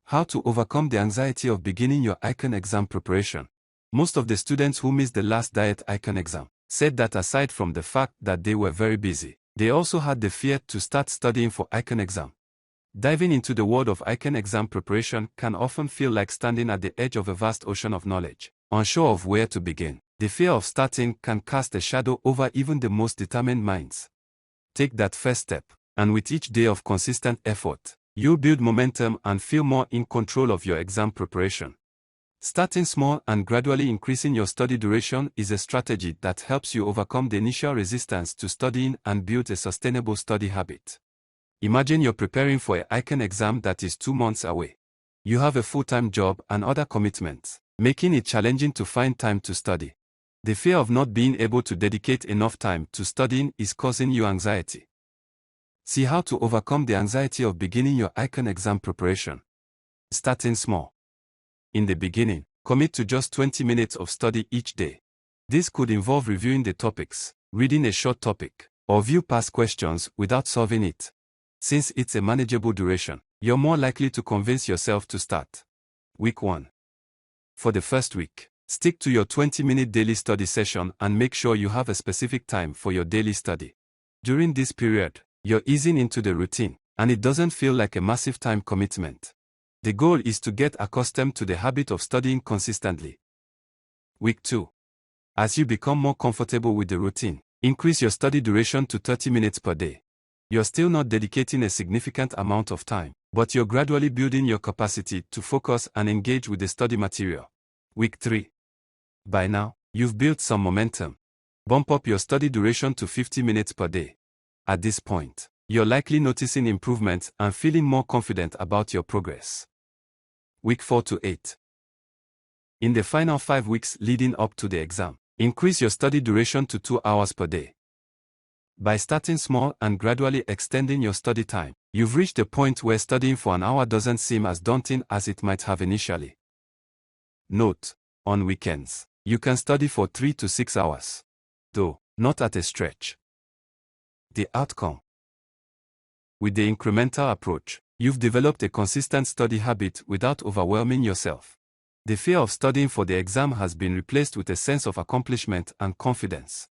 How to overcome the anxiety of beginning your ICAN exam preparation. Most of the students who missed the last diet ICAN exam said that aside from the fact that they were very busy, they also had the fear to start studying for ICAN exam. Diving into the world of ICAN exam preparation can often feel like standing at the edge of a vast ocean of knowledge, unsure of where to begin. The fear of starting can cast a shadow over even the most determined minds. Take that first step, and with each day of consistent effort, you'll build momentum and feel more in control of your exam preparation. Starting small and gradually increasing your study duration is a strategy that helps you overcome the initial resistance to studying and build a sustainable study habit. Imagine you're preparing for an ICAN exam that is 2 months away. You have a full-time job and other commitments, making it challenging to find time to study. The fear of not being able to dedicate enough time to studying is causing you anxiety. See how to overcome the anxiety of beginning your ICAN exam preparation. Starting small. In the beginning, commit to just 20 minutes of study each day. This could involve reviewing the topics, reading a short topic, or view past questions without solving it. Since it's a manageable duration, you're more likely to convince yourself to start. Week 1. For the first week, stick to your 20-minute daily study session and make sure you have a specific time for your daily study. During this period, you're easing into the routine, and it doesn't feel like a massive time commitment. The goal is to get accustomed to the habit of studying consistently. Week 2. As you become more comfortable with the routine, increase your study duration to 30 minutes per day. You're still not dedicating a significant amount of time, but you're gradually building your capacity to focus and engage with the study material. Week 3. By now, you've built some momentum. Bump up your study duration to 50 minutes per day. At this point, you're likely noticing improvements and feeling more confident about your progress. Week 4 to 8. In the final 5 weeks leading up to the exam, increase your study duration to 2 hours per day. By starting small and gradually extending your study time, you've reached a point where studying for an hour doesn't seem as daunting as it might have initially. Note: on weekends, you can study for 3 to 6 hours. Though, not at a stretch. The outcome. With the incremental approach, you've developed a consistent study habit without overwhelming yourself. The fear of studying for the exam has been replaced with a sense of accomplishment and confidence.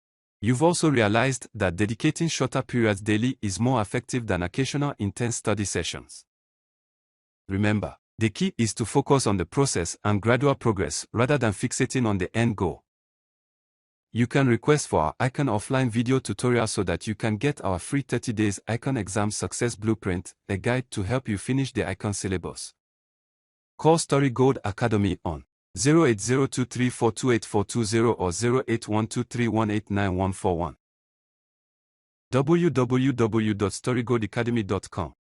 You've also realized that dedicating shorter periods daily is more effective than occasional intense study sessions. Remember, the key is to focus on the process and gradual progress rather than fixating on the end goal. You can request for our ICAN offline video tutorial so that you can get our free 30 days ICAN exam success blueprint, a guide to help you finish the ICAN syllabus. Call Starry Gold Academy on 0802342842 or 081231894141. www.starrygoldacademy.com